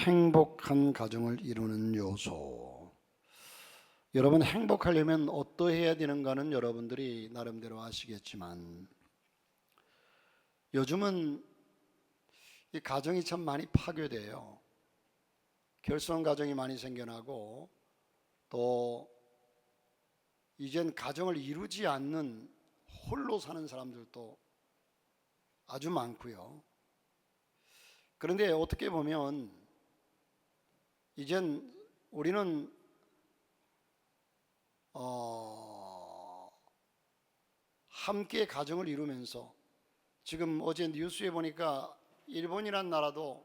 행복한 가정을 이루는 요소. 여러분, 행복하려면 어떠해야 되는가는 여러분들이 나름대로 아시겠지만 요즘은 이 가정이 참 많이 파괴돼요. 결손 가정이 많이 생겨나고 또 이젠 가정을 이루지 않는 홀로 사는 사람들도 아주 많고요. 그런데 어떻게 보면 이젠 우리는 함께 가정을 이루면서 지금 어제 뉴스에 보니까 일본이란 나라도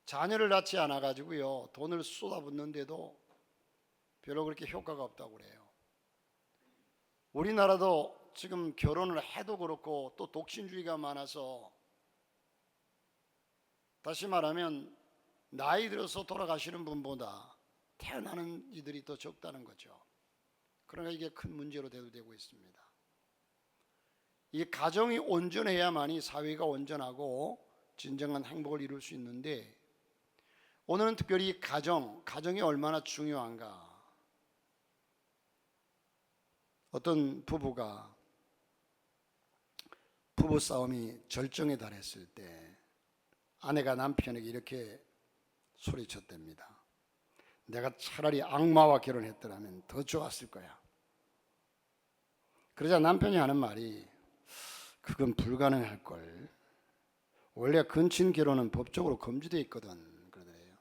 자녀를 낳지 않아 가지고요 돈을 쏟아붓는데도 별로 그렇게 효과가 없다고 그래요. 우리나라도 지금 결혼을 해도 그렇고 또 독신주의가 많아서 다시 말하면 나이 들어서 돌아가시는 분보다 태어나는 이들이 더 적다는 거죠. 그러니까 이게 큰 문제로 대두되고 있습니다. 이 가정이 온전해야만이 사회가 온전하고 진정한 행복을 이룰 수 있는데 오늘은 특별히 가정이 얼마나 중요한가. 어떤 부부가 부부싸움이 절정에 달했을 때 아내가 남편에게 이렇게 소리쳤답니다. 내가 차라리 악마와 결혼했더라면 더 좋았을 거야. 그러자 남편이 하는 말이 그건 불가능할 걸. 원래 근친 결혼은 법적으로 금지되어 있거든. 그러더래요.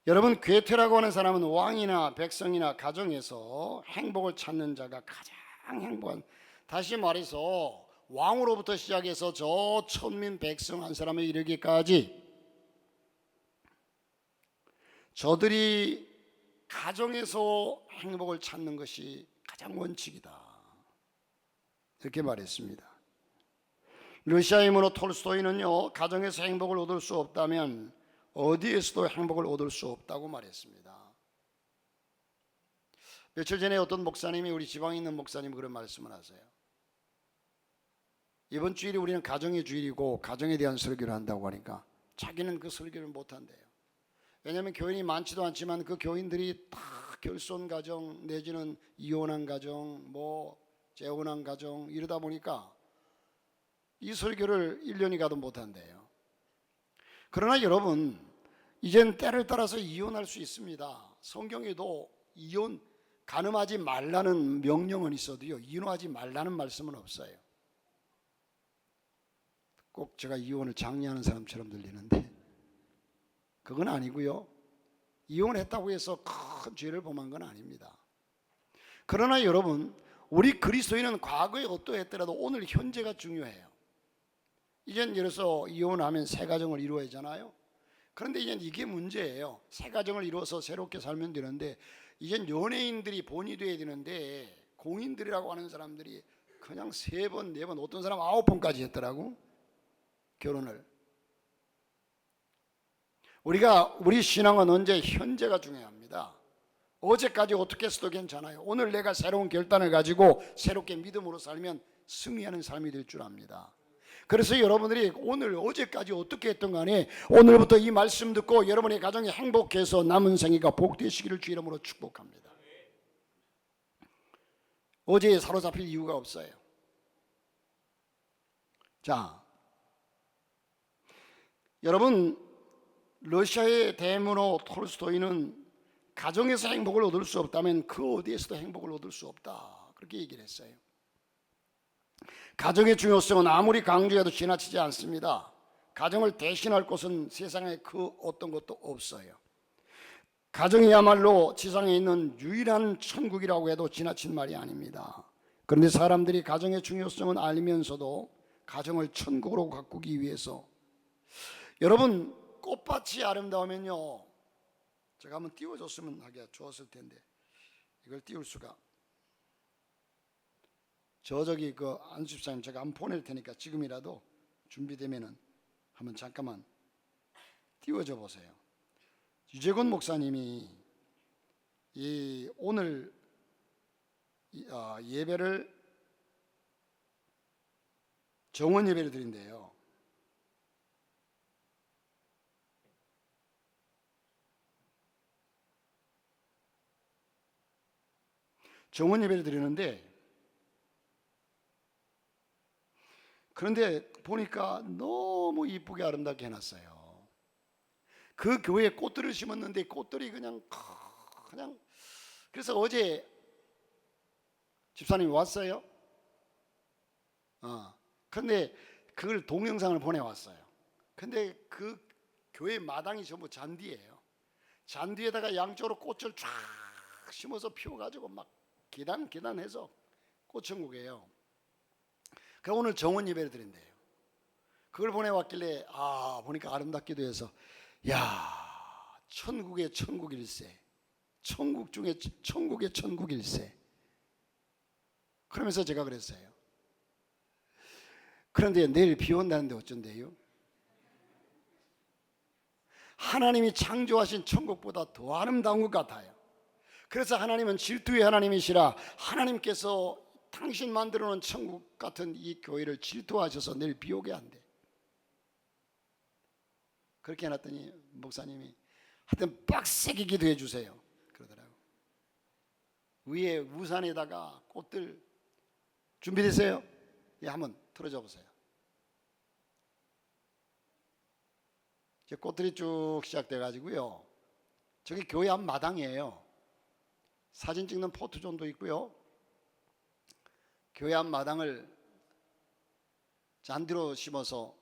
여러분, 괴테라고 하는 사람은 왕이나 백성이나 가정에서 행복을 찾는 자가 가장 행복한, 다시 말해서 왕으로부터 시작해서 저 천민 백성 한 사람에 이르기까지 저들이 가정에서 행복을 찾는 것이 가장 원칙이다. 이렇게 말했습니다. 러시아인으로 톨스토이는요, 가정에서 행복을 얻을 수 없다면 어디에서도 행복을 얻을 수 없다고 말했습니다. 며칠 전에 어떤 목사님이, 우리 지방에 있는 목사님이 그런 말씀을 하세요. 이번 주일이 우리는 가정의 주일이고 가정에 대한 설교를 한다고 하니까 자기는 그 설교를 못한대요. 왜냐하면 교인이 많지도 않지만 그 교인들이 다 결손 가정 내지는 이혼한 가정, 재혼한 가정 이러다 보니까 이 설교를 1년이 가도 못한대요. 그러나 여러분, 이젠 때를 따라서 이혼할 수 있습니다. 성경에도 가늠하지 말라는 명령은 있어도요, 이혼하지 말라는 말씀은 없어요. 꼭 제가 이혼을 장려하는 사람처럼 들리는데 그건 아니고요, 이혼했다고 해서 큰 죄를 범한 건 아닙니다. 그러나 여러분, 우리 그리스도인은 과거에 어떠했더라도 오늘 현재가 중요해요. 이젠 예를 들어서 이혼하면 새 가정을 이루어야 하잖아요. 그런데 이젠 이게 문제예요. 새 가정을 이루어서 새롭게 살면 되는데 이젠 연예인들이 본이 돼야 되는데 공인들이라고 하는 사람들이 그냥 3번, 4번, 어떤 사람 9번까지 했더라고, 결혼을. 우리 신앙은 언제 현재가 중요합니다. 어제까지 어떻게 했어도 괜찮아요. 오늘 내가 새로운 결단을 가지고 새롭게 믿음으로 살면 승리하는 삶이 될 줄 압니다. 그래서 여러분들이 어제까지 어떻게 했던 간에 오늘부터 이 말씀 듣고 여러분의 가정이 행복해서 남은 생애가 복되시기를 주 이름으로 축복합니다. 어제에 사로잡힐 이유가 없어요. 자, 여러분, 러시아의 대문호 톨스토이는 가정에서 행복을 얻을 수 없다면 그 어디에서도 행복을 얻을 수 없다, 그렇게 얘기를 했어요. 가정의 중요성은 아무리 강조해도 지나치지 않습니다. 가정을 대신할 곳은 세상에 그 어떤 것도 없어요. 가정이야말로 지상에 있는 유일한 천국이라고 해도 지나친 말이 아닙니다. 그런데 사람들이 가정의 중요성은 알면서도 가정을 천국으로 가꾸기 위해서, 여러분, 꽃밭이 아름다우면요, 제가 한번 띄워줬으면 하기가 좋았을 텐데 이걸 띄울 수가, 저기 그 안수집사님 제가 한번 보낼 테니까 지금이라도 준비되면은 한번 잠깐만 띄워줘 보세요. 유재권 목사님이 오늘 예배를, 정원 예배를 드린대요. 정원 예배를 드리는데, 그런데 보니까 너무 이쁘게 아름답게 해놨어요. 그 교회에 꽃들을 심었는데 꽃들이 그냥 그래서 어제 집사님이 왔어요. 근데 그걸 동영상을 보내왔어요. 근데 그 교회 마당이 전부 잔디예요. 잔디에다가 양쪽으로 꽃을 쫙 심어서 피워가지고 막 계단해서 꽃천국이에요. 그래서 오늘 정원 예배를 드린대요. 그걸 보내왔길래 보니까 아름답기도 해서, 야, 천국의 천국일세, 천국 중에 천국의 천국일세. 그러면서 제가 그랬어요. 그런데 내일 비 온다는데 어쩐대요? 하나님이 창조하신 천국보다 더 아름다운 것 같아요. 그래서 하나님은 질투의 하나님이시라, 하나님께서 당신 만들어 놓은 천국 같은 이 교회를 질투하셔서 내일 비 오게 한대. 그렇게 해놨더니 목사님이 하여튼 빡세게 기도해 주세요 그러더라고요. 위에 우산에다가 꽃들 준비되세요? 예, 한번 틀어줘 보세요. 이제 꽃들이 쭉 시작돼 가지고요, 저기 교회 앞 마당이에요. 사진 찍는 포토존도 있고요, 교회 앞 마당을 잔디로 심어서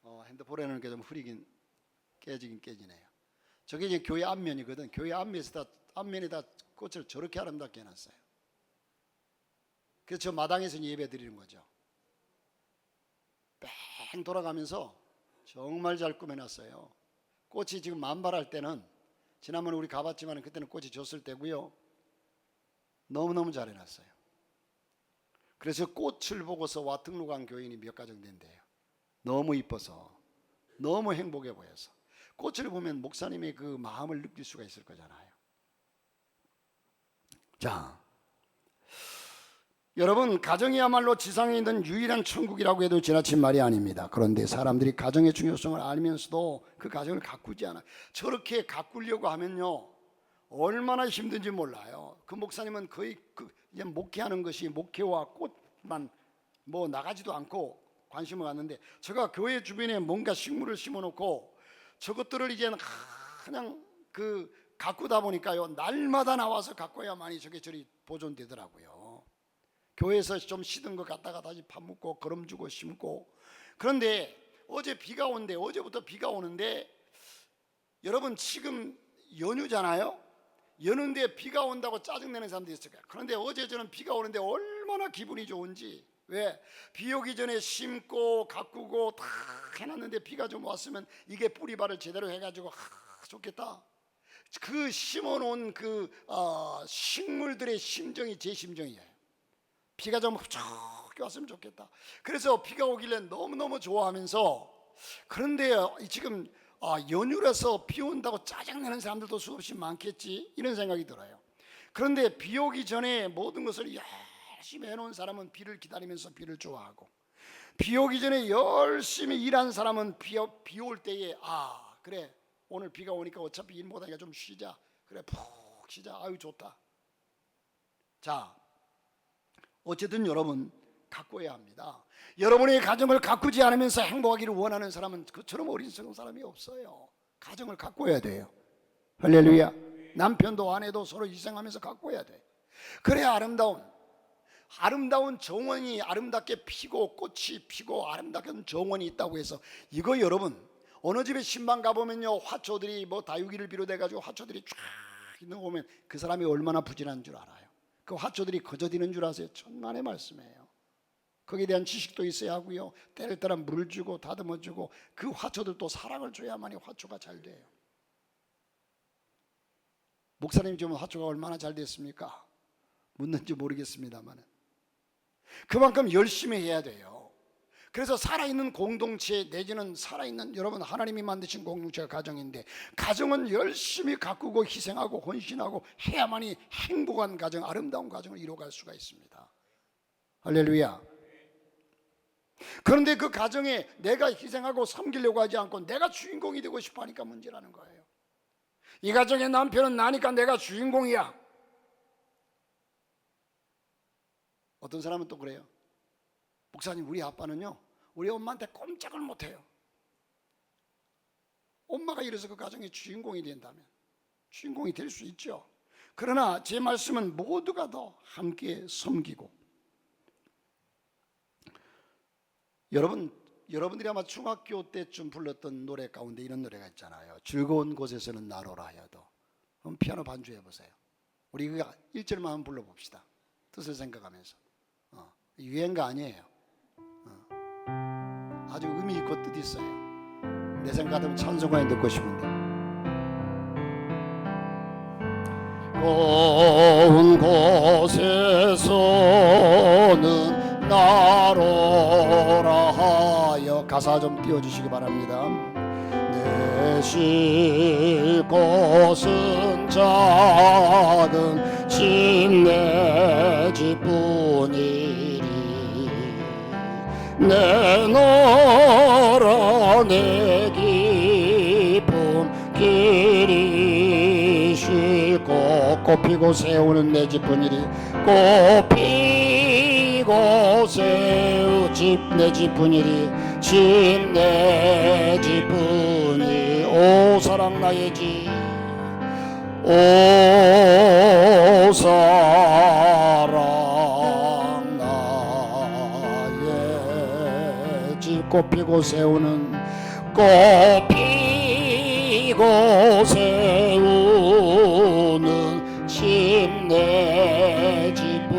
핸드폰에는 좀 흐리긴 깨지네요. 저게 이제 교회 앞면이거든. 교회 앞면에다 꽃을 저렇게 아름답게 해놨어요. 그래서 저 마당에서 예배 드리는 거죠. 뺑 돌아가면서 정말 잘 꾸며놨어요. 꽃이 지금 만발할 때는, 지난번에 우리 가봤지만 그때는 꽃이 졌을 때고요, 너무너무 잘 해놨어요. 그래서 꽃을 보고서 와 등록한 교인이 몇 가정 된대요. 너무 이뻐서, 너무 행복해 보여서. 꽃을 보면 목사님의 그 마음을 느낄 수가 있을 거잖아요. 자, 여러분, 가정이야말로 지상에 있는 유일한 천국이라고 해도 지나친 말이 아닙니다. 그런데 사람들이 가정의 중요성을 알면서도 그 가정을 가꾸지 않아요. 저렇게 가꾸려고 하면요, 얼마나 힘든지 몰라요. 그 목사님은 거의 이제 목회하는 것이 목회와 꽃만 나가지도 않고 관심을 갖는데, 제가 교회 주변에 뭔가 식물을 심어놓고 저것들을 이제 그냥 가꾸다 보니까요, 날마다 나와서 가꿔야만이 저리 보존되더라고요. 교회에서 좀 시든 거 갖다가 다시 파묻고 거름 주고 심고. 그런데 어제부터 비가 오는데, 여러분 지금 연휴잖아요. 연휴인데 비가 온다고 짜증내는 사람도 있을 거예요. 그런데 어제 저는 비가 오는데 얼마나 기분이 좋은지. 왜? 비 오기 전에 심고 가꾸고 다 해놨는데 비가 좀 왔으면 이게 뿌리발을 제대로 해가지고 좋겠다. 그 심어놓은 식물들의 심정이 제 심정이에요. 비가 좀 흡족히 왔으면 좋겠다. 그래서 비가 오길래 너무너무 좋아하면서, 그런데 지금 연휴라서 비 온다고 짜증내는 사람들도 수없이 많겠지, 이런 생각이 들어요. 그런데 비 오기 전에 모든 것을 열심히 해놓은 사람은 비를 기다리면서 비를 좋아하고, 비 오기 전에 열심히 일한 사람은 비 올 때에 그래, 오늘 비가 오니까 어차피 일 못하니까 좀 쉬자, 그래 푹 쉬자, 아유 좋다. 자, 어쨌든 여러분 가꿔야 합니다. 여러분의 가정을 가꾸지 않으면서 행복하기를 원하는 사람은 그처럼 어리석은 사람이 없어요. 가정을 가꿔야 돼요. 할렐루야. 남편도 아내도 서로 희생하면서 가꿔야 돼. 그래야 아름다운 정원이 아름답게 피고 꽃이 피고 아름다운 정원이 있다고 해서, 이거 여러분 어느 집에 신방 가보면요, 화초들이 다육이를 비롯해가지고 화초들이 쫙 있는 거 보면 그 사람이 얼마나 부진한 줄 알아요. 그 화초들이 거저디는 줄 아세요? 천만의 말씀이에요. 거기에 대한 지식도 있어야 하고요, 때를 따라 물을 주고 다듬어 주고, 그 화초들도 사랑을 줘야만이 화초가 잘 돼요. 목사님 지금 화초가 얼마나 잘 됐습니까? 묻는지 모르겠습니다만 그만큼 열심히 해야 돼요. 그래서 살아있는 공동체 내지는 살아있는, 여러분 하나님이 만드신 공동체가 가정인데, 가정은 열심히 가꾸고 희생하고 헌신하고 해야만이 행복한 가정, 아름다운 가정을 이루어갈 수가 있습니다. 할렐루야. 그런데 그 가정에 내가 희생하고 섬기려고 하지 않고 내가 주인공이 되고 싶어 하니까 문제라는 거예요. 이 가정의 남편은 나니까 내가 주인공이야. 어떤 사람은 또 그래요. 목사님, 우리 아빠는요 우리 엄마한테 꼼짝을 못해요. 엄마가 이래서 그 가정의 주인공이 된다면 주인공이 될 수 있죠. 그러나 제 말씀은 모두가 더 함께 섬기고, 여러분들이 아마 중학교 때쯤 불렀던 노래 가운데 이런 노래가 있잖아요. 즐거운 곳에서는 나로라 하여도. 그럼 피아노 반주해 보세요. 우리 그가 1절만 한번 불러봅시다. 뜻을 생각하면서. 유행가 아니에요. 아주 의미 있고 뜻 있어요. 내 생각 같으면 찬송가에 듣고 싶은데. 고운 곳에서는 나로라 하여, 가사 좀 띄워주시기 바랍니다. 내 쉴 곳은 작은 집 내 집뿐이리, 내 나라 내 깊은 길이 쉽고, 꽃피고 새우는 내 집뿐이리, 꽃피고 새우 집 내 집뿐이리, 집 내 집뿐이. 오 사랑 나의 집, 오 사랑 나의 집, 꽃피고 새우는, 꽃피고 새우는 집 내 집뿐이리.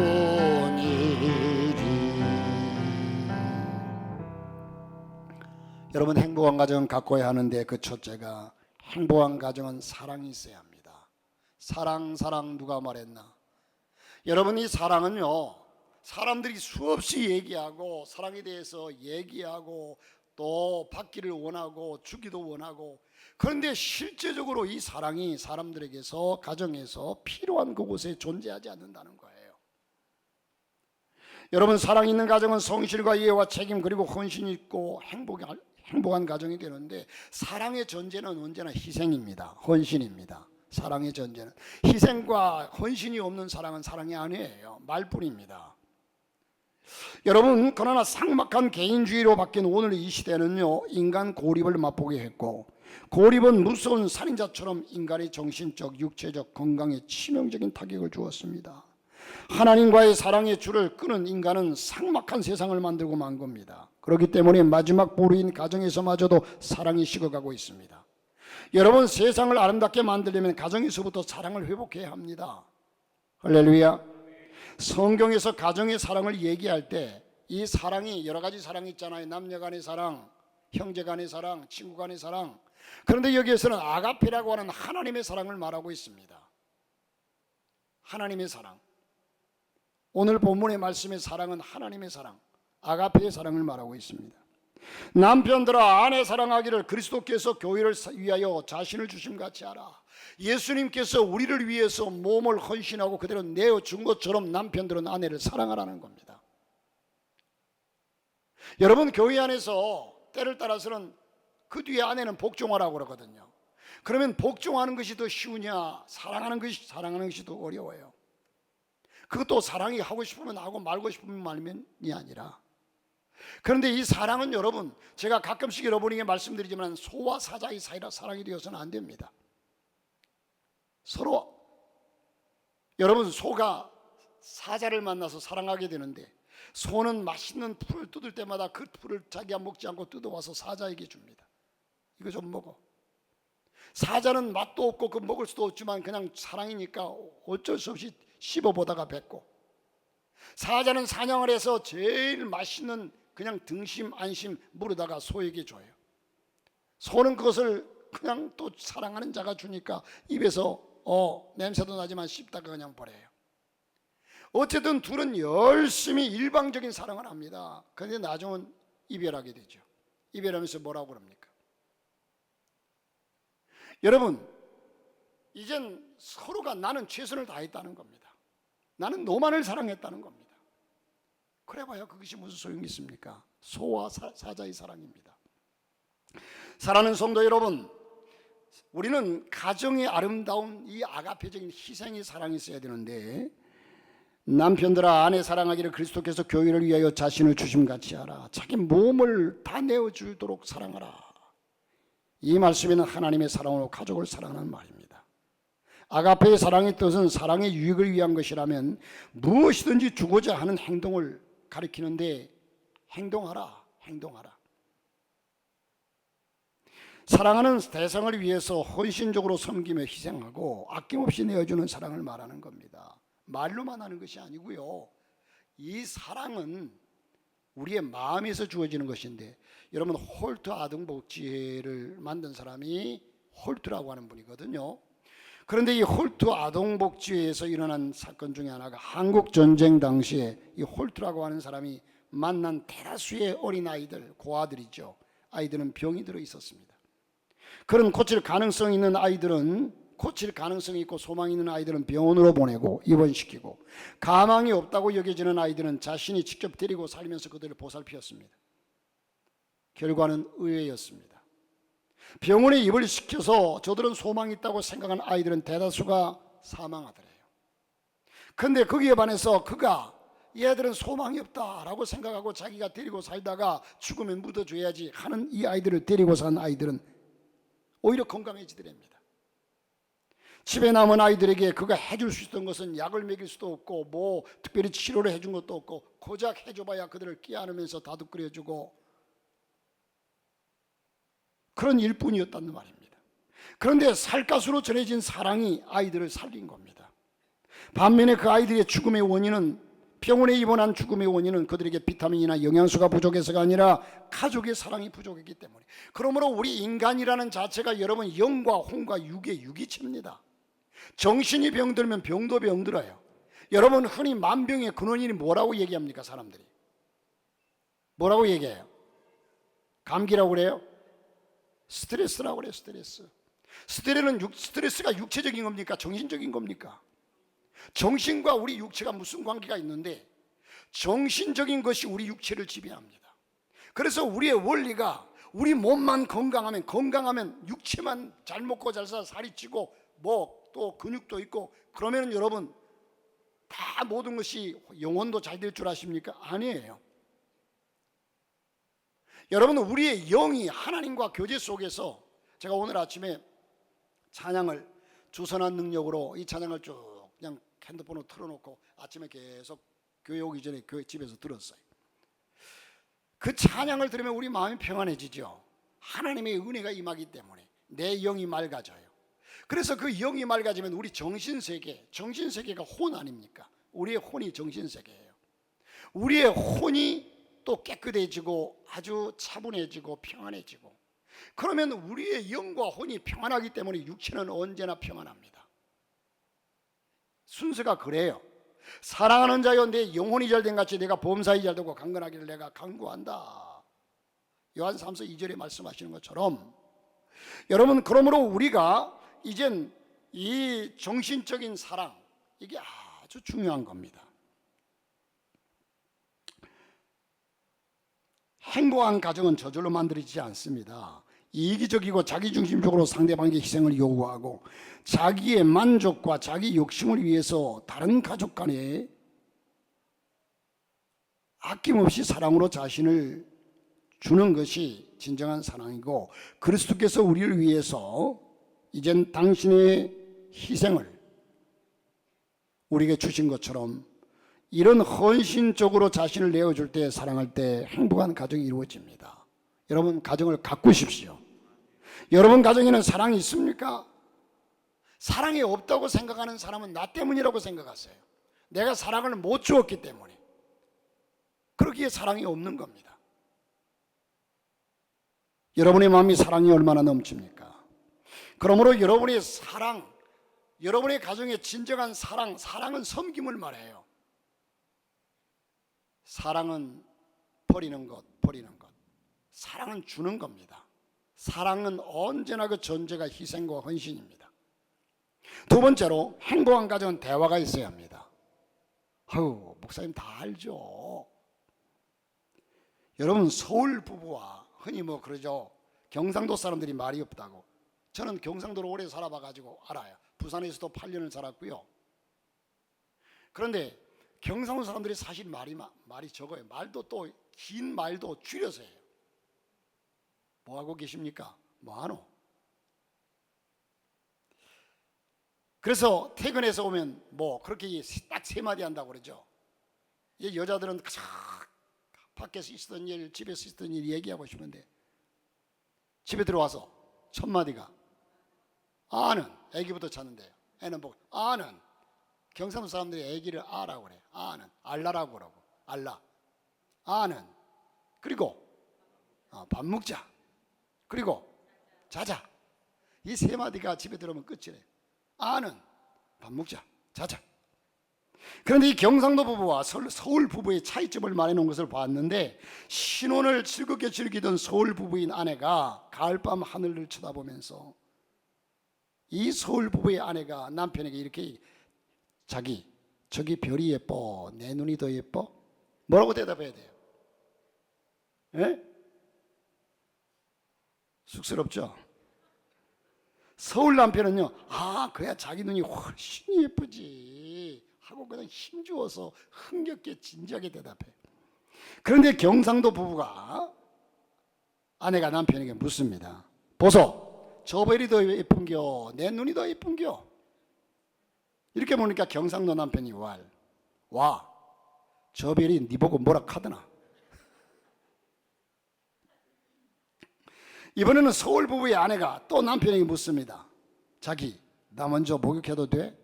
여러분, 행복한 가정 가꿔야 하는데 그 첫째가, 행복한 가정은 사랑이 있어야 합니다. 사랑 누가 말했나? 여러분, 이 사랑은요 사람들이 수없이 얘기하고 사랑에 대해서 얘기하고 또 받기를 원하고 주기도 원하고, 그런데 실제적으로 이 사랑이 사람들에게서, 가정에서 필요한 그곳에 존재하지 않는다는 거예요. 여러분, 사랑 있는 가정은 성실과 이해와 책임 그리고 헌신이 있고 행복한 가정이 되는데, 사랑의 전제는 언제나 희생입니다. 헌신입니다. 사랑의 전제는 희생과 헌신이 없는 사랑은 사랑이 아니에요. 말뿐입니다. 여러분, 그러나 삭막한 개인주의로 바뀐 오늘 이 시대는요 인간 고립을 맛보게 했고, 고립은 무서운 살인자처럼 인간의 정신적, 육체적 건강에 치명적인 타격을 주었습니다. 하나님과의 사랑의 줄을 끊은 인간은 삭막한 세상을 만들고 만 겁니다. 그렇기 때문에 마지막 보루인 가정에서마저도 사랑이 식어가고 있습니다. 여러분, 세상을 아름답게 만들려면 가정에서부터 사랑을 회복해야 합니다. 할렐루야. 성경에서 가정의 사랑을 얘기할 때 이 사랑이 여러 가지 사랑이 있잖아요. 남녀 간의 사랑, 형제 간의 사랑, 친구 간의 사랑. 그런데 여기에서는 아가페라고 하는 하나님의 사랑을 말하고 있습니다. 하나님의 사랑. 오늘 본문의 말씀의 사랑은 하나님의 사랑, 아가페의 사랑을 말하고 있습니다. 남편들아, 아내 사랑하기를 그리스도께서 교회를 위하여 자신을 주심같이 하라. 예수님께서 우리를 위해서 몸을 헌신하고 그대로 내어준 것처럼 남편들은 아내를 사랑하라는 겁니다. 여러분, 교회 안에서 때를 따라서는 그 뒤에 아내는 복종하라고 그러거든요. 그러면 복종하는 것이 더 쉬우냐, 사랑하는 것이 더 어려워요. 그것도 사랑이 하고 싶으면 하고 말고 싶으면 말면이 아니라, 그런데 이 사랑은 여러분, 제가 가끔씩 여러분에게 말씀드리지만 소와 사자의 사이라 사랑이 되어서는 안 됩니다. 서로, 여러분, 소가 사자를 만나서 사랑하게 되는데, 소는 맛있는 풀을 뜯을 때마다 그 풀을 자기가 먹지 않고 뜯어와서 사자에게 줍니다. 이거 좀 먹어. 사자는 맛도 없고 그 먹을 수도 없지만 그냥 사랑이니까 어쩔 수 없이 씹어보다가 뱉고, 사자는 사냥을 해서 제일 맛있는 그냥 등심 안심 물에다가 소에게 줘요. 소는 그것을 그냥 또 사랑하는 자가 주니까 입에서 냄새도 나지만 씹다가 그냥 버려요. 어쨌든 둘은 열심히 일방적인 사랑을 합니다. 그런데 나중은 이별하게 되죠. 이별하면서 뭐라고 그럽니까? 여러분, 이젠 서로가 나는 최선을 다했다는 겁니다. 나는 너만을 사랑했다는 겁니다. 그래봐야 그것이 무슨 소용이 있습니까? 소와 사자의 사랑입니다. 사랑하는 성도 여러분, 우리는 가정의 아름다운 이 아가페적인 희생의 사랑이 있어야 되는데, 남편들아 아내 사랑하기를 그리스도께서 교회를 위하여 자신을 주심같이 하라. 자기 몸을 다 내어주도록 사랑하라. 이 말씀에는 하나님의 사랑으로 가족을 사랑하는 말입니다. 아가페의 사랑의 뜻은 사랑의 유익을 위한 것이라면 무엇이든지 주고자 하는 행동을 가리키는데, 행동하라. 사랑하는 대상을 위해서 헌신적으로 섬기며 희생하고 아낌없이 내어주는 사랑을 말하는 겁니다. 말로만 하는 것이 아니고요, 이 사랑은 우리의 마음에서 주어지는 것인데, 여러분 홀트 아동복지회를 만든 사람이 홀트라고 하는 분이거든요. 그런데 이 홀트 아동복지회에서 일어난 사건 중에 하나가 한국전쟁 당시에 이 홀트라고 하는 사람이 만난 대다수의 어린아이들, 고아들이죠. 아이들은 병이 들어 있었습니다. 그런 고칠 가능성 있는 아이들은, 고칠 가능성이 있고 소망이 있는 아이들은 병원으로 보내고 입원시키고, 가망이 없다고 여겨지는 아이들은 자신이 직접 데리고 살면서 그들을 보살피었습니다. 결과는 의외였습니다. 병원에 입원시켜서 저들은 소망이 있다고 생각한 아이들은 대다수가 사망하더래요. 그런데 거기에 반해서 그가 얘들은 소망이 없다라고 생각하고 자기가 데리고 살다가 죽으면 묻어줘야지 하는 이 아이들을 데리고 산 아이들은 오히려 건강해지더랍니다. 집에 남은 아이들에게 그가 해줄 수 있던 것은 약을 먹일 수도 없고 뭐 특별히 치료를 해준 것도 없고, 고작 해줘봐야 그들을 끼안으면서 다독거려주고 그런 일뿐이었다는 말입니다. 그런데 살갗으로 전해진 사랑이 아이들을 살린 겁니다. 반면에 그 아이들의 죽음의 원인은, 병원에 입원한 죽음의 원인은 그들에게 비타민이나 영양소가 부족해서가 아니라 가족의 사랑이 부족했기 때문에. 그러므로 우리 인간이라는 자체가 여러분 영과 혼과 육의 유기체입니다. 정신이 병들면 병도 병들어요. 여러분 흔히 만병의 근원이 뭐라고 얘기합니까? 사람들이 뭐라고 얘기해요? 감기라고 그래요? 스트레스라고 그래요. 스트레스가 육체적인 겁니까? 정신적인 겁니까? 정신과 우리 육체가 무슨 관계가 있는데, 정신적인 것이 우리 육체를 지배합니다. 그래서 우리의 원리가 우리 몸만 건강하면 육체만 잘 먹고 잘 살아 살이 찌고 뭐 또 근육도 있고 그러면 여러분 다 모든 것이 영혼도 잘 될 줄 아십니까? 아니에요. 여러분 우리의 영이 하나님과 교제 속에서, 제가 오늘 아침에 찬양을 주선한 능력으로 이 찬양을 쭉 그냥 핸드폰으로 틀어놓고 아침에 계속 교회 오기 전에 교회 집에서 들었어요. 그 찬양을 들으면 우리 마음이 평안해지죠. 하나님의 은혜가 임하기 때문에 내 영이 맑아져요. 그래서 그 영이 맑아지면 우리 정신세계가 혼 아닙니까? 우리의 혼이 정신세계예요. 우리의 혼이 또 깨끗해지고 아주 차분해지고 평안해지고, 그러면 우리의 영과 혼이 평안하기 때문에 육체는 언제나 평안합니다. 순서가 그래요. 사랑하는 자여 내 영혼이 잘된 같이 내가 범사에 잘되고 강건하기를 내가 간구한다. 요한 3서 2절에 말씀하시는 것처럼, 여러분 그러므로 우리가 이젠 이 정신적인 사랑, 이게 아주 중요한 겁니다. 행복한 가정은 저절로 만들어지지 않습니다. 이기적이고 자기중심적으로 상대방에게 희생을 요구하고 자기의 만족과 자기 욕심을 위해서 다른 가족 간에 아낌없이 사랑으로 자신을 주는 것이 진정한 사랑이고, 그리스도께서 우리를 위해서 이젠 당신의 희생을 우리에게 주신 것처럼 이런 헌신적으로 자신을 내어줄 때, 사랑할 때 행복한 가정이 이루어집니다. 여러분 가정을 가꾸십시오. 여러분 가정에는 사랑이 있습니까? 사랑이 없다고 생각하는 사람은 나 때문이라고 생각하세요. 내가 사랑을 못 주었기 때문에. 그러기에 사랑이 없는 겁니다. 여러분의 마음이 사랑이 얼마나 넘칩니까? 그러므로 여러분의 사랑, 여러분의 가정의 진정한 사랑은 섬김을 말해요. 사랑은 버리는 것. 사랑은 주는 겁니다. 사랑은 언제나 그 존재가 희생과 헌신입니다. 두 번째로, 행복한 가정은 대화가 있어야 합니다. 아유, 목사님 다 알죠. 여러분 서울 부부와 흔히 뭐 그러죠, 경상도 사람들이 말이 없다고, 저는 경상도로 오래 살아봐가지고 알아요. 부산에서도 8년을 살았고요. 그런데 경상도 사람들이 사실 말이 적어요. 말도 또 긴 말도 줄여서 해요. 뭐하고 계십니까? 뭐하노? 그래서 퇴근해서 오면 뭐 그렇게 딱 3마디 한다고 그러죠. 여자들은 밖에서 있었던 일, 집에서 있었던 일 얘기하고 싶은데 집에 들어와서 첫 마디가 아는, 애기부터 찾는데요. 애는 보고 아는, 경상도 사람들이 애기를 아라고 그래요. 아는, 알라라고 그러고 알라, 아는, 그리고 밥 먹자, 그리고 자자. 이 3마디가 집에 들어오면 끝이래요. 아는, 밥 먹자, 자자. 그런데 이 경상도 부부와 서울 부부의 차이점을 말해놓은 것을 봤는데, 신혼을 즐겁게 즐기던 서울 부부인 아내가 가을밤 하늘을 쳐다보면서 이 서울 부부의 아내가 남편에게 이렇게 자기 저기 별이 예뻐, 내 눈이 더 예뻐? 뭐라고 대답해야 돼요? 예? 쑥스럽죠? 서울 남편은요, 그야 자기 눈이 훨씬 예쁘지 하고 그냥 힘주어서 흥겹게 진지하게 대답해. 그런데 경상도 부부가 아내가 남편에게 묻습니다. 보소, 저 별이 더 예쁜겨, 내 눈이 더 예쁜겨? 이렇게 보니까 경상도 남편이 와, 저 별이 네 보고 뭐라 카드나? 이번에는 서울 부부의 아내가 또 남편에게 묻습니다. 자기, 나 먼저 목욕해도 돼?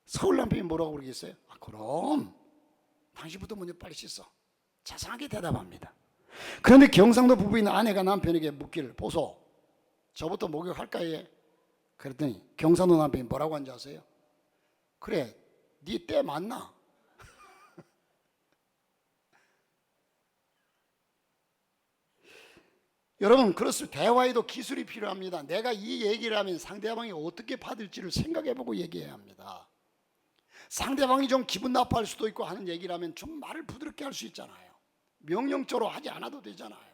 서울 남편이 뭐라고 그러겠어요? 그럼 당신부터 먼저 빨리 씻어. 자상하게 대답합니다. 그런데 경상도 부부인 아내가 남편에게 묻기를, 보소, 저부터 목욕할까 해? 그랬더니 경상도 남편이 뭐라고 한지 아세요? 그래, 네 때 맞나? 여러분, 그렇습니다. 대화에도 기술이 필요합니다. 내가 이 얘기를 하면 상대방이 어떻게 받을지를 생각해보고 얘기해야 합니다. 상대방이 좀 기분 나빠할 수도 있고 하는 얘기를 하면 좀 말을 부드럽게 할 수 있잖아요. 명령조로 하지 않아도 되잖아요.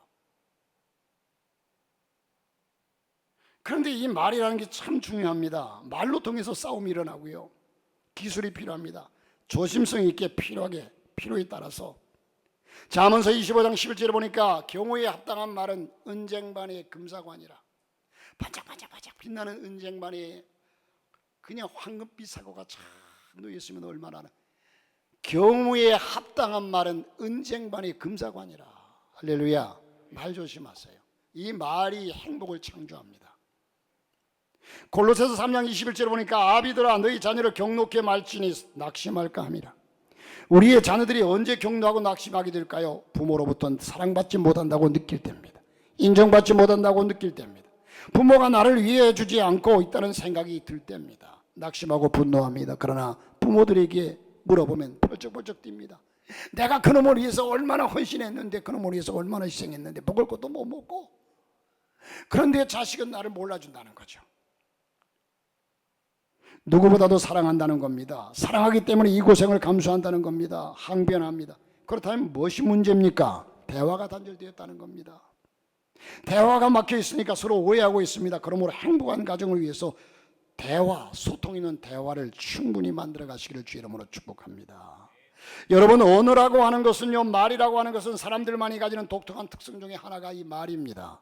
그런데 이 말이라는 게 참 중요합니다. 말로 통해서 싸움이 일어나고요, 기술이 필요합니다. 조심성 있게 필요에 따라서. 잠언서 25장 11절에 보니까 경우에 합당한 말은 은쟁반의 금사관이라. 반짝반짝 빛나는 은쟁반에 그냥 황금빛 사고가 쫙 놓여있으면 얼마나 하나. 경우에 합당한 말은 은쟁반의 금사관이라. 할렐루야. 말 조심하세요. 이 말이 행복을 창조합니다. 골로새서 3장 21절에 보니까 아비들아, 너희 자녀를 경록게 말지니 낙심할까 함이라. 우리의 자녀들이 언제 경노하고 낙심하게 될까요? 부모로부터 사랑받지 못한다고 느낄 때입니다. 인정받지 못한다고 느낄 때입니다. 부모가 나를 위해 주지 않고 있다는 생각이 들 때입니다. 낙심하고 분노합니다. 그러나 부모들에게 물어보면 펄쩍펄쩍 뜁니다. 내가 그놈을 위해서 얼마나 헌신했는데, 그놈을 위해서 얼마나 희생했는데 먹을 것도 못 먹고. 그런데 자식은 나를 몰라준다는 거죠. 누구보다도 사랑한다는 겁니다. 사랑하기 때문에 이 고생을 감수한다는 겁니다. 항변합니다. 그렇다면 무엇이 문제입니까? 대화가 단절되었다는 겁니다. 대화가 막혀 있으니까 서로 오해하고 있습니다. 그러므로 행복한 가정을 위해서 대화, 소통 있는 대화를 충분히 만들어 가시기를 주 이름으로 축복합니다. 여러분, 언어라고 하는 것은요, 말이라고 하는 것은 사람들만이 가지는 독특한 특성 중에 하나가 이 말입니다.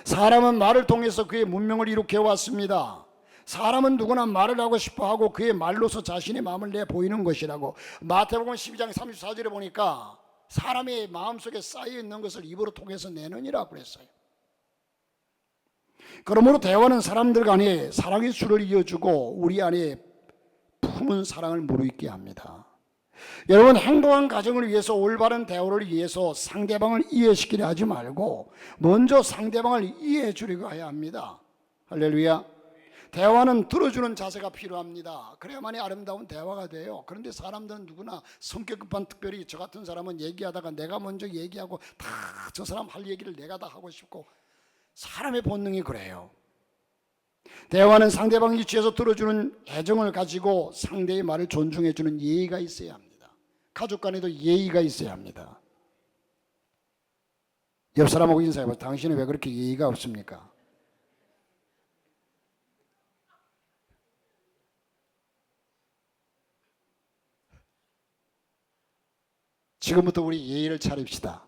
사람은 말을 통해서 그의 문명을 일으켜 왔습니다. 사람은 누구나 말을 하고 싶어하고 그의 말로서 자신의 마음을 내보이는 것이라고. 마태복음 12장 34절에 보니까 사람의 마음속에 쌓여있는 것을 입으로 통해서 내느니라고 그랬어요. 그러므로 대화는 사람들 간에 사랑의 줄을 이어주고 우리 안에 품은 사랑을 무르익게 합니다. 여러분, 행복한 가정을 위해서, 올바른 대화를 위해서 상대방을 이해시키려 하지 말고 먼저 상대방을 이해해 주려고 해야 합니다. 할렐루야. 대화는 들어주는 자세가 필요합니다. 그래야만이 아름다운 대화가 돼요. 그런데 사람들은 누구나 성격 급한, 특별히 저 같은 사람은 얘기하다가 내가 먼저 얘기하고 다 저 사람 할 얘기를 내가 다 하고 싶고, 사람의 본능이 그래요. 대화는 상대방 위치에서 들어주는 애정을 가지고 상대의 말을 존중해주는 예의가 있어야 합니다. 가족 간에도 예의가 있어야 합니다. 옆 사람하고 인사해봐. 당신은 왜 그렇게 예의가 없습니까? 지금부터 우리 예의를 차립시다.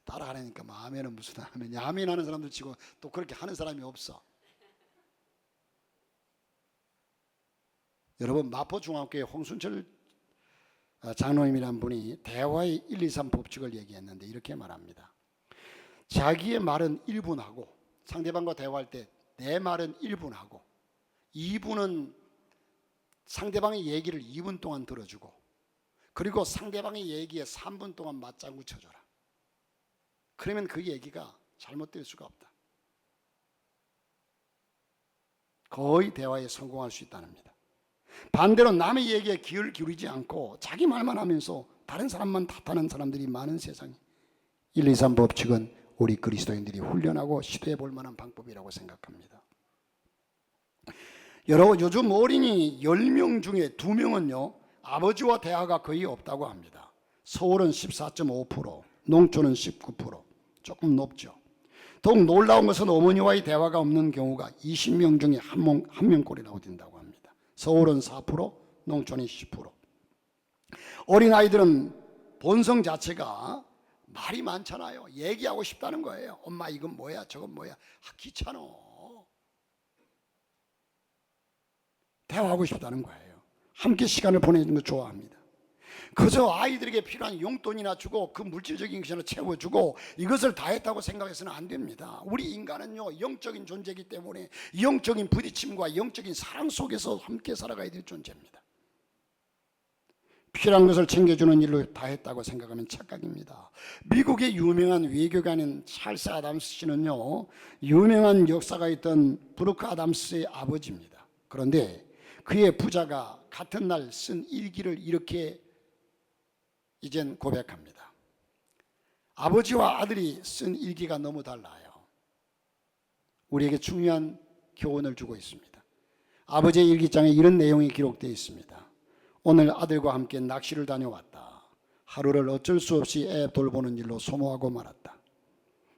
따라하라니까 뭐 아멘은 무슨 아멘이야. 아멘 하는 사람들 치고 또 그렇게 하는 사람이 없어. 여러분, 마포중앙교회 홍순철 장로님이란 분이 대화의 1, 2, 3 법칙을 얘기했는데 이렇게 말합니다. 자기의 말은 1분 하고, 상대방과 대화할 때 내 말은 1분 하고, 2분은 상대방의 얘기를 2분 동안 들어주고, 그리고 상대방의 얘기에 3분 동안 맞장구 쳐줘라. 그러면 그 얘기가 잘못될 수가 없다. 거의 대화에 성공할 수 있다는겁니다. 반대로 남의 얘기에 귀를 기울이지 않고 자기 말만 하면서 다른 사람만 탓하는 사람들이 많은 세상에 1, 2, 3 법칙은 우리 그리스도인들이 훈련하고 시도해 볼 만한 방법이라고 생각합니다. 여러분, 요즘 어린이 10명 중에 2명은요 아버지와 대화가 거의 없다고 합니다. 서울은 14.5%, 농촌은 19%, 조금 높죠. 더욱 놀라운 것은 어머니와의 대화가 없는 경우가 20명 중에 한 명꼴이라고 된다고 합니다. 서울은 4%, 농촌이 10%. 어린아이들은 본성 자체가 말이 많잖아요. 얘기하고 싶다는 거예요. 엄마 이건 뭐야, 저건 뭐야. 귀찮아. 대화하고 싶다는 거예요. 함께 시간을 보내는 거 좋아합니다. 그저 아이들에게 필요한 용돈이나 주고 그 물질적인 것을 채워주고 이것을 다 했다고 생각해서는 안 됩니다. 우리 인간은요 영적인 존재이기 때문에 영적인 부딪힘과 영적인 사랑 속에서 함께 살아가야 될 존재입니다. 필요한 것을 챙겨주는 일로 다 했다고 생각하면 착각입니다. 미국의 유명한 외교관인 찰스 아담스 씨는요 유명한 역사가 있던 브루크 아담스의 아버지입니다. 그런데 그의 부자가 같은 날 쓴 일기를 이렇게 이젠 고백합니다. 아버지와 아들이 쓴 일기가 너무 달라요. 우리에게 중요한 교훈을 주고 있습니다. 아버지의 일기장에 이런 내용이 기록되어 있습니다. 오늘 아들과 함께 낚시를 다녀왔다. 하루를 어쩔 수 없이 애 돌보는 일로 소모하고 말았다.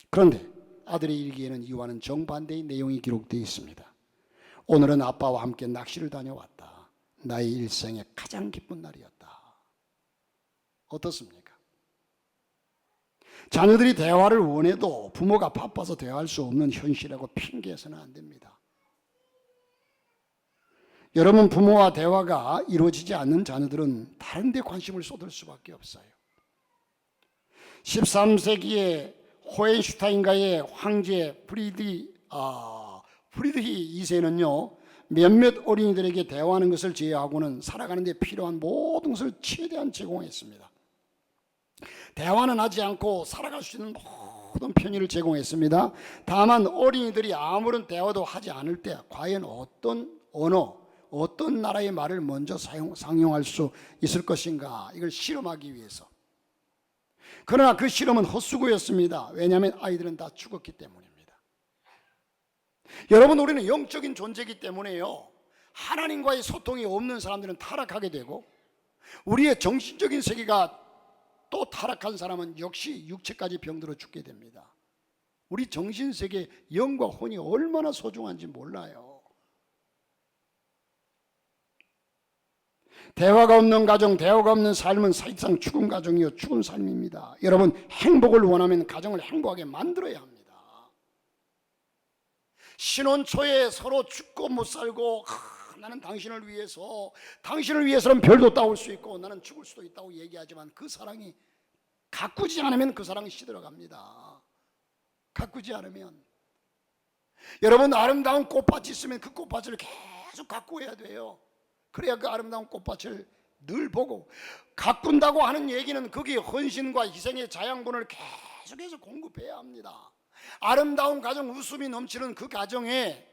그런데 아들의 일기에는 이와는 정반대의 내용이 기록되어 있습니다. 오늘은 아빠와 함께 낚시를 다녀왔다. 나의 일생의 가장 기쁜 날이었다. 어떻습니까? 자녀들이 대화를 원해도 부모가 바빠서 대화할 수 없는 현실이라고 핑계해서는 안 됩니다. 여러분, 부모와 대화가 이루어지지 않는 자녀들은 다른 데 관심을 쏟을 수밖에 없어요. 13세기의 호헨슈타인가의 황제 프리드히 2세는요 몇몇 어린이들에게 대화하는 것을 제외하고는 살아가는 데 필요한 모든 것을 최대한 제공했습니다. 대화는 하지 않고 살아갈 수 있는 모든 편의를 제공했습니다. 다만 어린이들이 아무런 대화도 하지 않을 때 과연 어떤 언어, 어떤 나라의 말을 먼저 상용할 수 있을 것인가, 이걸 실험하기 위해서. 그러나 그 실험은 헛수고였습니다. 왜냐하면 아이들은 다 죽었기 때문입니다. 여러분, 우리는 영적인 존재이기 때문에요 하나님과의 소통이 없는 사람들은 타락하게 되고, 우리의 정신적인 세계가 또 타락한 사람은 역시 육체까지 병들어 죽게 됩니다. 우리 정신세계 영과 혼이 얼마나 소중한지 몰라요. 대화가 없는 가정, 대화가 없는 삶은 사실상 죽은 가정이요 죽은 삶입니다. 여러분, 행복을 원하면 가정을 행복하게 만들어야 합니다. 신혼 초에 서로 죽고 못 살고 나는 당신을 위해서는 별도 따올 수 있고 나는 죽을 수도 있다고 얘기하지만 그 사랑이 가꾸지 않으면 그 사랑이 시들어갑니다. 가꾸지 않으면. 여러분, 아름다운 꽃밭이 있으면 그 꽃밭을 계속 가꾸어야 돼요. 그래야 그 아름다운 꽃밭을 늘 보고, 가꾼다고 하는 얘기는 거기에 헌신과 희생의 자양분을 계속해서 공급해야 합니다. 아름다운 가정, 웃음이 넘치는 그 가정에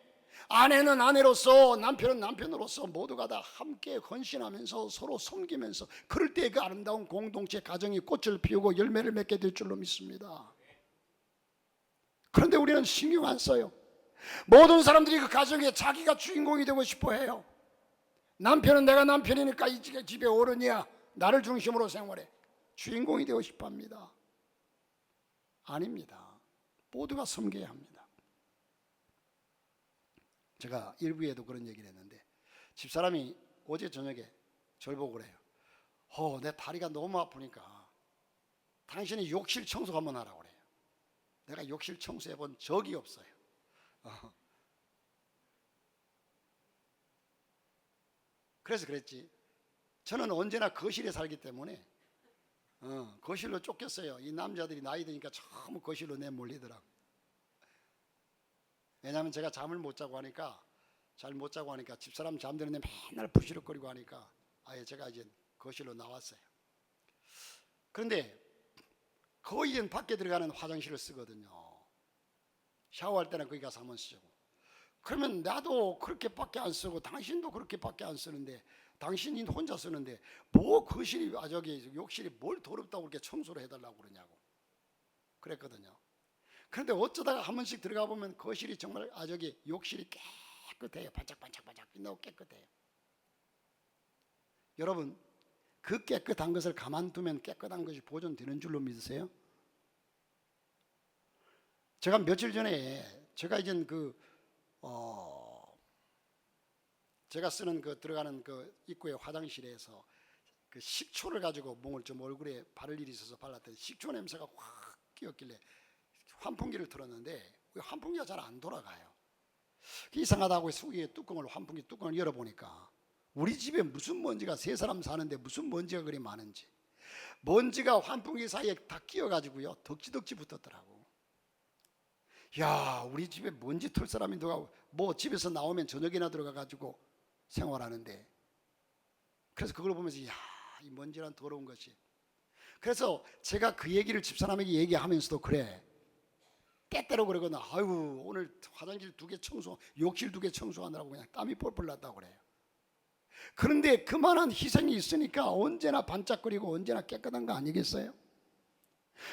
아내는 아내로서, 남편은 남편으로서 모두가 다 함께 헌신하면서 서로 섬기면서, 그럴 때 그 아름다운 공동체 가정이 꽃을 피우고 열매를 맺게 될 줄로 믿습니다. 그런데 우리는 신경 안 써요. 모든 사람들이 그 가정에 자기가 주인공이 되고 싶어 해요. 남편은 내가 남편이니까 이 집의 어른이야, 나를 중심으로 생활해, 주인공이 되고 싶어 합니다. 아닙니다. 모두가 섬겨야 합니다. 제가 일부에도 그런 얘기를 했는데, 집사람이 어제 저녁에 저를 보고 그래요. 내 다리가 너무 아프니까 당신이 욕실 청소 한번 하라고 그래요. 내가 욕실 청소해 본 적이 없어요. 그래서 그랬지. 저는 언제나 거실에 살기 때문에 거실로 쫓겼어요. 이 남자들이 나이 드니까 전부 거실로 내몰리더라고. 왜냐하면 제가 잠을 못 자고 하니까, 잘 못 자고 하니까, 집사람 잠드는데 맨날 부시럭거리고 하니까 아예 제가 이제 거실로 나왔어요. 그런데 거의 밖에 들어가는 화장실을 쓰거든요. 샤워할 때는 거기 가서 한번 쓰고. 그러면 나도 그렇게밖에 안 쓰고 당신도 그렇게밖에 안 쓰는데, 당신이 혼자 쓰는데 뭐 거실이 저기 욕실이 뭘 더럽다고 그렇게 청소를 해달라고 그러냐고 그랬거든요. 그런데 어쩌다가 한 번씩 들어가 보면 거실이 정말 저기 욕실이 깨끗해요. 반짝반짝반짝 빛나고 깨끗해요. 여러분, 그 깨끗한 것을 가만두면 깨끗한 것이 보존되는 줄로 믿으세요? 제가 며칠 전에 제가 이제 제가 쓰는 들어가는 입구의 화장실에서 그 식초를 가지고 몸을 좀 얼굴에 바를 일이 있어서 발랐더니 식초 냄새가 확 끼었길래 환풍기를 틀었는데 환풍기가 잘 안 돌아가요. 이상하다고 해서 위에 환풍기 뚜껑을 열어보니까 우리 집에 무슨 먼지가, 세 사람 사는데 무슨 먼지가 그리 많은지, 먼지가 환풍기 사이에 다 끼어가지고요 덕지덕지 붙었더라고. 야, 우리 집에 먼지 털 사람이 누가, 뭐 집에서 나오면 저녁이나 들어가가지고 생활하는데, 그래서 그걸 보면서 야, 이 먼지란 더러운 것이. 그래서 제가 그 얘기를 집사람에게 얘기하면서도 그래, 때때로 그러거든. 아유, 오늘 화장실 2개 청소, 욕실 2개 청소하느라고 그냥 땀이 뻘뻘 났다고 그래요. 그런데 그만한 희생이 있으니까 언제나 반짝거리고 언제나 깨끗한 거 아니겠어요?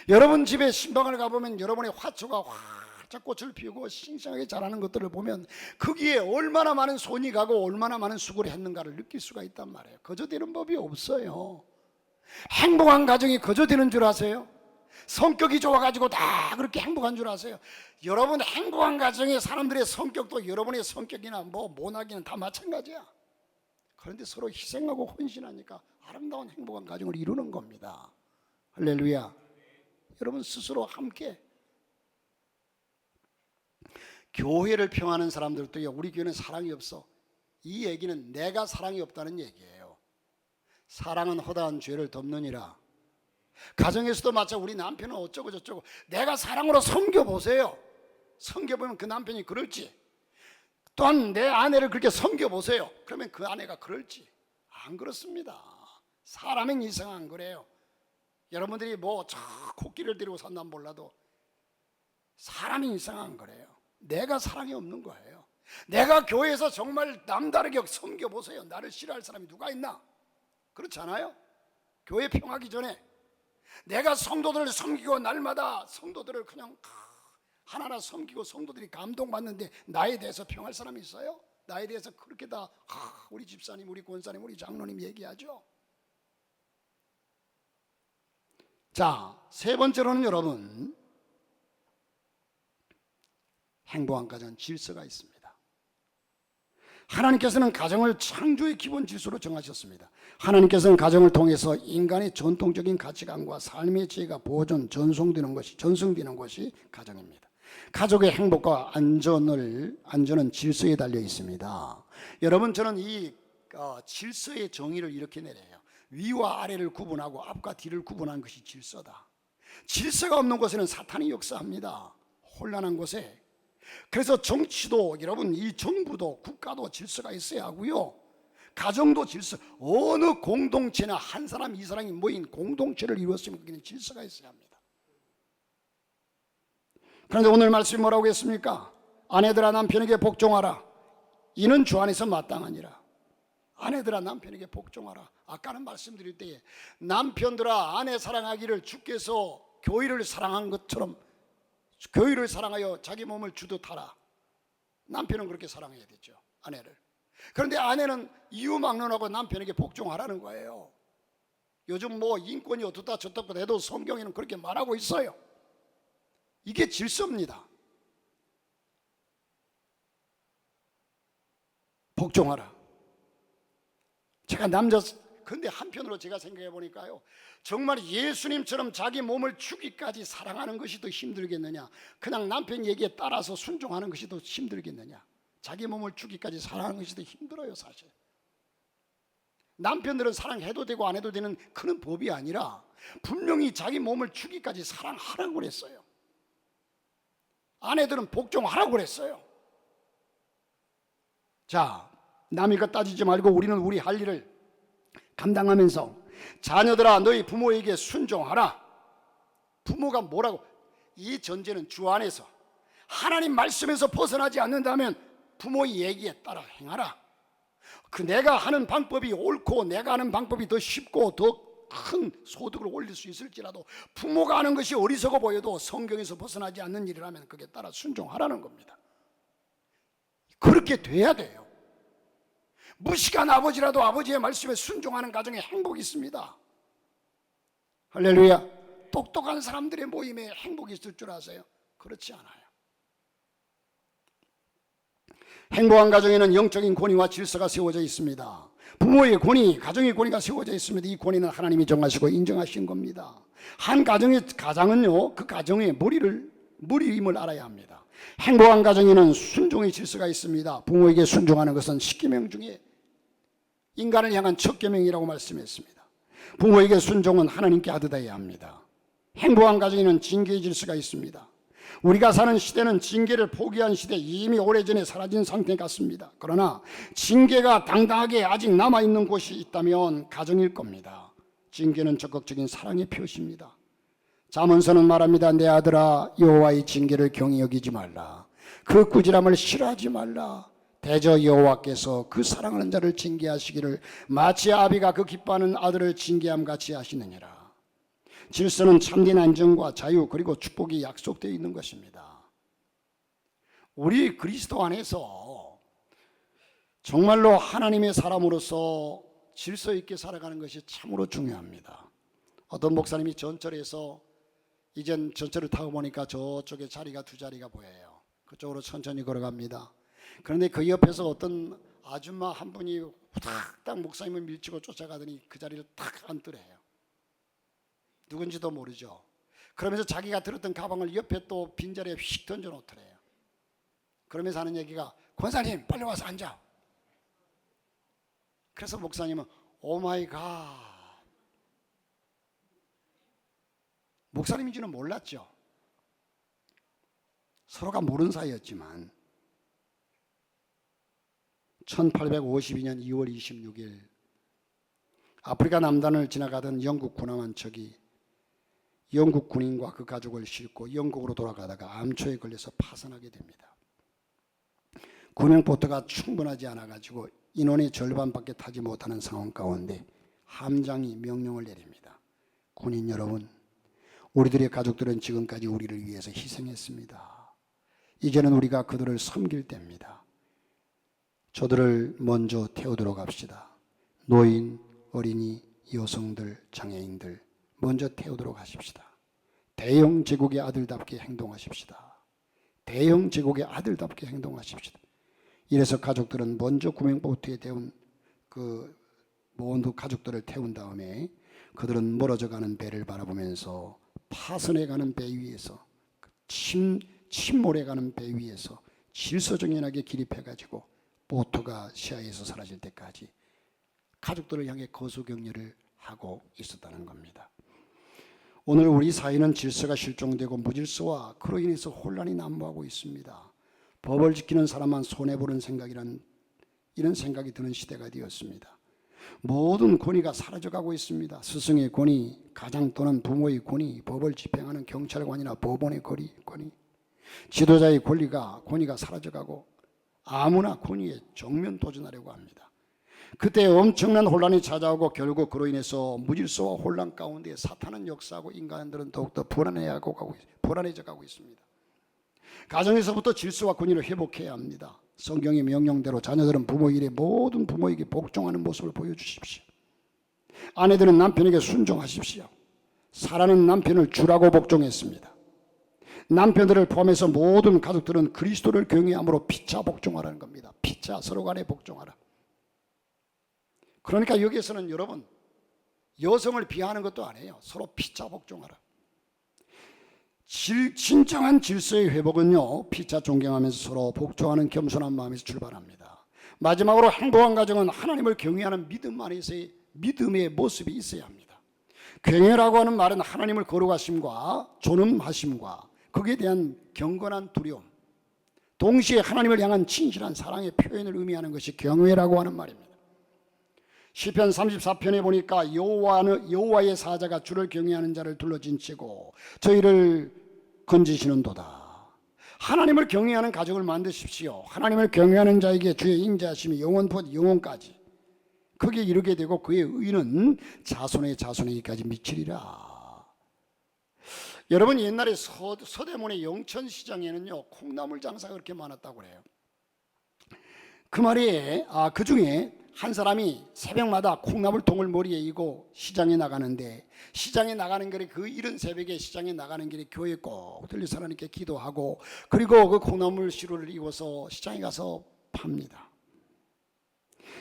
여러분 집에 신방을 가보면 여러분의 화초가 활짝 꽃을 피우고 싱싱하게 자라는 것들을 보면 거기에 얼마나 많은 손이 가고 얼마나 많은 수고를 했는가를 느낄 수가 있단 말이에요. 거저 되는 법이 없어요. 행복한 가정이 거저 되는 줄 아세요? 성격이 좋아가지고 다 그렇게 행복한 줄 아세요? 여러분 행복한 가정의 사람들의 성격도 여러분의 성격이나 뭐 모나기는 다 마찬가지야. 그런데 서로 희생하고 헌신하니까 아름다운 행복한 가정을 이루는 겁니다. 할렐루야. 여러분 스스로 함께. 교회를 평하는 사람들도 우리 교회는 사랑이 없어. 이 얘기는 내가 사랑이 없다는 얘기예요. 사랑은 허다한 죄를 덮느니라. 가정에서도 마찬가지로 우리 남편은 어쩌고 저쩌고, 내가 사랑으로 섬겨보세요. 섬겨보면 그 남편이 그럴지, 또한 내 아내를 그렇게 섬겨보세요. 그러면 그 아내가 그럴지. 안 그렇습니다. 사람은 이상한 거래요. 여러분들이 뭐 저 코끼리를 데리고 산다면 몰라도 사람이 이상한 거래요. 내가 사랑이 없는 거예요. 내가 교회에서 정말 남다르게 섬겨보세요. 나를 싫어할 사람이 누가 있나? 그렇지 않아요? 교회 평하기 전에 내가 성도들을 섬기고 날마다 성도들을 그냥 하나하나 섬기고 성도들이 감동받는데 나에 대해서 평할 사람이 있어요? 나에 대해서 그렇게 다 우리 집사님, 우리 권사님, 우리 장로님 얘기하죠. 자, 세 번째로는 여러분, 행복한 가정은 질서가 있습니다. 하나님께서는 가정을 창조의 기본 질서로 정하셨습니다. 하나님께서는 가정을 통해서 인간의 전통적인 가치관과 삶의 지혜가 전성되는 것이 가정입니다. 가족의 행복과 안전은 질서에 달려 있습니다. 여러분, 저는 이 질서의 정의를 이렇게 내려요. 위와 아래를 구분하고 앞과 뒤를 구분한 것이 질서다. 질서가 없는 곳에는 사탄이 역사합니다. 혼란한 곳에. 그래서 정치도, 여러분, 이 정부도 국가도 질서가 있어야 하고요, 가정도 질서, 어느 공동체나 한 사람 이 사람이 모인 공동체를 이루었으면 거기는 질서가 있어야 합니다. 그런데 오늘 말씀이 뭐라고 했습니까? 아내들아 남편에게 복종하라. 이는 주 안에서 마땅하니라. 아내들아 남편에게 복종하라. 아까는 말씀드릴 때에 남편들아 아내 사랑하기를 주께서 교회를 사랑한 것처럼 교회를 사랑하여 자기 몸을 주듯 하라. 남편은 그렇게 사랑해야 되죠, 아내를. 그런데 아내는 이유 막론하고 남편에게 복종하라는 거예요. 요즘 뭐 인권이 어떻다 저떻다 해도 성경에는 그렇게 말하고 있어요. 이게 질서입니다. 복종하라. 제가 근데 한편으로 제가 생각해 보니까요, 정말 예수님처럼 자기 몸을 주기까지 사랑하는 것이 더 힘들겠느냐, 그냥 남편 얘기에 따라서 순종하는 것이 더 힘들겠느냐. 자기 몸을 주기까지 사랑하는 것이 더 힘들어요. 사실 남편들은 사랑해도 되고 안 해도 되는 그런 법이 아니라 분명히 자기 몸을 주기까지 사랑하라고 그랬어요. 아내들은 복종하라고 그랬어요. 자, 남의 것 따지지 말고 우리는 우리 할 일을 감당하면서, 자녀들아 너희 부모에게 순종하라. 부모가 뭐라고, 이 전제는 주 안에서 하나님 말씀에서 벗어나지 않는다면 부모의 얘기에 따라 행하라. 그 내가 하는 방법이 옳고 내가 하는 방법이 더 쉽고 더 큰 소득을 올릴 수 있을지라도 부모가 하는 것이 어리석어 보여도 성경에서 벗어나지 않는 일이라면 그게 따라 순종하라는 겁니다. 그렇게 돼야 돼요. 무식한 아버지라도 아버지의 말씀에 순종하는 가정에 행복이 있습니다. 할렐루야. 똑똑한 사람들의 모임에 행복이 있을 줄 아세요? 그렇지 않아요. 행복한 가정에는 영적인 권위와 질서가 세워져 있습니다. 부모의 권위, 가정의 권위가 세워져 있습니다. 이 권위는 하나님이 정하시고 인정하신 겁니다. 한 가정은요, 그 가정의 머리임을 알아야 합니다. 행복한 가정에는 순종의 질서가 있습니다. 부모에게 순종하는 것은 10계명 중에 인간을 향한 첫 계명이라고 말씀했습니다. 부모에게 순종은 하나님께 하듯해야 합니다. 행복한 가정에는 징계의 질서가 있습니다. 우리가 사는 시대는 징계를 포기한 시대, 이미 오래전에 사라진 상태 같습니다. 그러나 징계가 당당하게 아직 남아있는 곳이 있다면 가정일 겁니다. 징계는 적극적인 사랑의 표시입니다. 잠언서는 말합니다. 내 아들아, 여호와의 징계를 경히 여기지 말라. 그 꾸지람을 싫어하지 말라. 대저 여호와께서 그 사랑하는 자를 징계하시기를 마치 아비가 그 기뻐하는 아들을 징계함 같이 하시느니라. 질서는 참된 안정과 자유 그리고 축복이 약속되어 있는 것입니다. 우리 그리스도 안에서 정말로 하나님의 사람으로서 질서 있게 살아가는 것이 참으로 중요합니다. 어떤 목사님이 전철에서, 이젠 전철을 타고 보니까 저쪽에 자리가 두 자리가 보여요. 그쪽으로 천천히 걸어갑니다. 그런데 그 옆에서 어떤 아줌마 한 분이 후닥닥 목사님을 밀치고 쫓아가더니 그 자리를 탁 앉더래요. 누군지도 모르죠. 그러면서 자기가 들었던 가방을 옆에 또 빈자리에 휙 던져놓더래요. 그러면서 하는 얘기가, 권사님 빨리 와서 앉아. 그래서 목사님은 오 마이 갓, 목사님인지는 몰랐죠. 서로가 모르는 사이였지만 1852년 2월 26일 아프리카 남단을 지나가던 영국 군함 한 척이 영국 군인과 그 가족을 싣고 영국으로 돌아가다가 암초에 걸려서 파산하게 됩니다. 구명보트가 충분하지 않아가지고 인원의 절반밖에 타지 못하는 상황 가운데 함장이 명령을 내립니다. 군인 여러분, 우리들의 가족들은 지금까지 우리를 위해서 희생했습니다. 이제는 우리가 그들을 섬길 때입니다. 저들을 먼저 태우도록 합시다. 노인, 어린이, 여성들, 장애인들 먼저 태우도록 하십시다. 대영 제국의 아들답게 행동하십시다. 대영 제국의 아들답게 행동하십시다. 이래서 가족들은 먼저 구명보트에 태운 그 모든 가족들을 태운 다음에 그들은 멀어져 가는 배를 바라보면서 파선해 가는 배 위에서, 침몰해 가는 배 위에서 질서정연하게 기립해가지고 보트가 시야에서 사라질 때까지 가족들을 향해 거수격려를 하고 있었다는 겁니다. 오늘 우리 사회는 질서가 실종되고 무질서와 그로 인해서 혼란이 난무하고 있습니다. 법을 지키는 사람만 손해보는 생각이란, 이런 생각이 드는 시대가 되었습니다. 모든 권위가 사라져가고 있습니다. 스승의 권위, 가장 또는 부모의 권위, 법을 집행하는 경찰관이나 법원의 권위, 지도자의 권위가 사라져가고 아무나 권위에 정면 도전하려고 합니다. 그때 엄청난 혼란이 찾아오고 결국 그로 인해서 무질서와 혼란 가운데 사탄은 역사하고 인간들은 더욱더 불안해져 가고 있습니다. 가정에서부터 질서와 권위를 회복해야 합니다. 성경의 명령대로 자녀들은 모든 부모에게 복종하는 모습을 보여주십시오. 아내들은 남편에게 순종하십시오. 사라는 남편을 주라고 복종했습니다. 남편들을 포함해서 모든 가족들은 그리스도를 경외함으로 피차 복종하라는 겁니다. 피차 서로 간에 복종하라. 그러니까 여기에서는 여러분, 여성을 비하하는 것도 아니에요. 서로 피차 복종하라. 진정한 질서의 회복은요, 피차 존경하면서 서로 복종하는 겸손한 마음에서 출발합니다. 마지막으로 행복한 가정은 하나님을 경외하는 믿음 안에서의 믿음의 모습이 있어야 합니다. 경외라고 하는 말은 하나님을 거룩하심과 존엄하심과 거기에 대한 경건한 두려움, 동시에 하나님을 향한 진실한 사랑의 표현을 의미하는 것이 경외라고 하는 말입니다. 시편 34편에 보니까 여호와의 사자가 주를 경외하는 자를 둘러진 채고 저희를 건지시는도다. 하나님을 경외하는 가족을 만드십시오. 하나님을 경외하는 자에게 주의 인자하심이 영원부터 영원까지 거기에 이르게 되고 그의 의는 자손의 자손에게까지 미치리라. 여러분, 옛날에 서대문의 영천시장에는요 콩나물 장사가 그렇게 많았다고 그래요. 그 말에 그 중에 한 사람이 새벽마다 콩나물통을 머리에 이고 시장에 나가는데, 시장에 나가는 길에 그 이른 새벽에 시장에 나가는 길에 교회에 꼭 들려서 하나님께 기도하고 그리고 그 콩나물 시루를 입어서 시장에 가서 팝니다.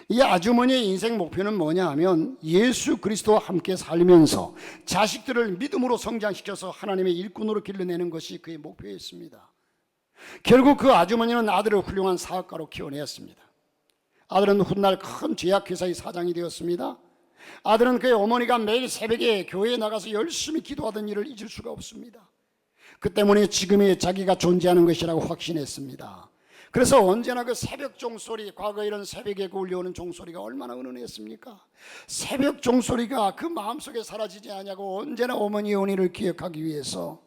이 아주머니의 인생 목표는 뭐냐 하면 예수 그리스도와 함께 살면서 자식들을 믿음으로 성장시켜서 하나님의 일꾼으로 길러내는 것이 그의 목표였습니다. 결국 그 아주머니는 아들을 훌륭한 사업가로 키워냈습니다. 아들은 훗날 큰 제약회사의 사장이 되었습니다. 아들은 그의 어머니가 매일 새벽에 교회에 나가서 열심히 기도하던 일을 잊을 수가 없습니다. 그 때문에 지금의 자기가 존재하는 것이라고 확신했습니다. 그래서 언제나 그 새벽 종소리, 과거 이런 새벽에 울려오는 종소리가 얼마나 은은했습니까? 새벽 종소리가 그 마음속에 사라지지 않냐고 언제나 어머니의 은혜를 기억하기 위해서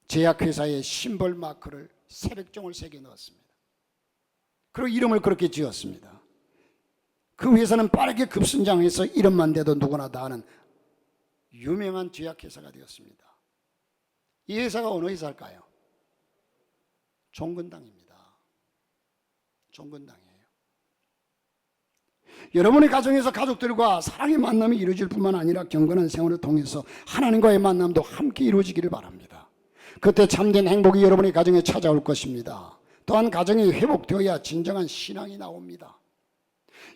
제약회사의 심벌 마크를 새벽종을 새겨 넣었습니다. 그리고 이름을 그렇게 지었습니다. 그 회사는 빠르게 급성장해서 이름만 대도 누구나 다 아는 유명한 제약회사가 되었습니다. 이 회사가 어느 회사일까요? 종근당입니다. 종근당이에요. 여러분의 가정에서 가족들과 사랑의 만남이 이루어질 뿐만 아니라 경건한 생활을 통해서 하나님과의 만남도 함께 이루어지기를 바랍니다. 그때 참된 행복이 여러분의 가정에 찾아올 것입니다. 또한 가정이 회복되어야 진정한 신앙이 나옵니다.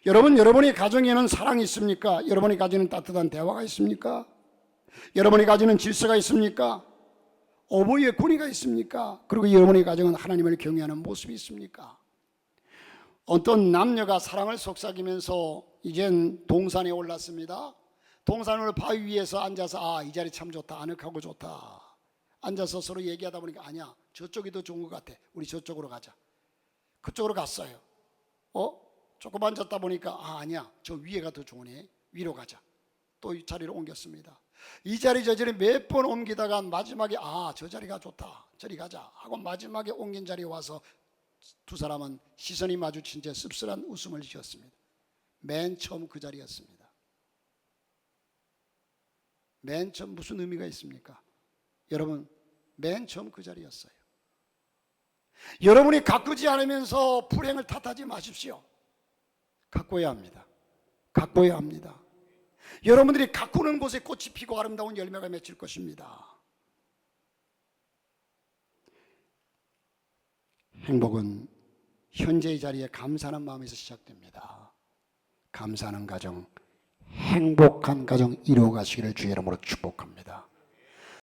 여러분의 가정에는 사랑이 있습니까? 여러분의 가정에는 따뜻한 대화가 있습니까? 여러분의 가정에는 질서가 있습니까? 어부의 군의가 있습니까? 그리고 여러분의 가정은 하나님을 경외하는 모습이 있습니까? 어떤 남녀가 사랑을 속삭이면서 이젠 동산에 올랐습니다. 동산을 바위 위에서 앉아서 이 자리 참 좋다, 아늑하고 좋다. 앉아서 서로 얘기하다 보니까 아니야, 저쪽이 더 좋은 것 같아, 우리 저쪽으로 가자. 그쪽으로 갔어요. 조금 앉았다 보니까 아니야, 저 위에가 더 좋으네, 위로 가자. 또 이 자리를 옮겼습니다. 이 자리 저 자리 몇 번 옮기다가 마지막에 저 자리가 좋다, 저리 가자 하고 마지막에 옮긴 자리에 와서 두 사람은 시선이 마주친 채 씁쓸한 웃음을 지었습니다. 맨 처음 그 자리였습니다. 맨 처음 무슨 의미가 있습니까? 여러분, 맨 처음 그 자리였어요. 여러분이 가꾸지 않으면서 불행을 탓하지 마십시오. 가꿔야 합니다. 가꿔야 합니다. 여러분들이 가꾸는 곳에 꽃이 피고 아름다운 열매가 맺힐 것입니다. 행복은 현재의 자리에 감사하는 마음에서 시작됩니다. 감사하는 가정, 행복한 가정 이루어가시기를 주의 이름으로 축복합니다.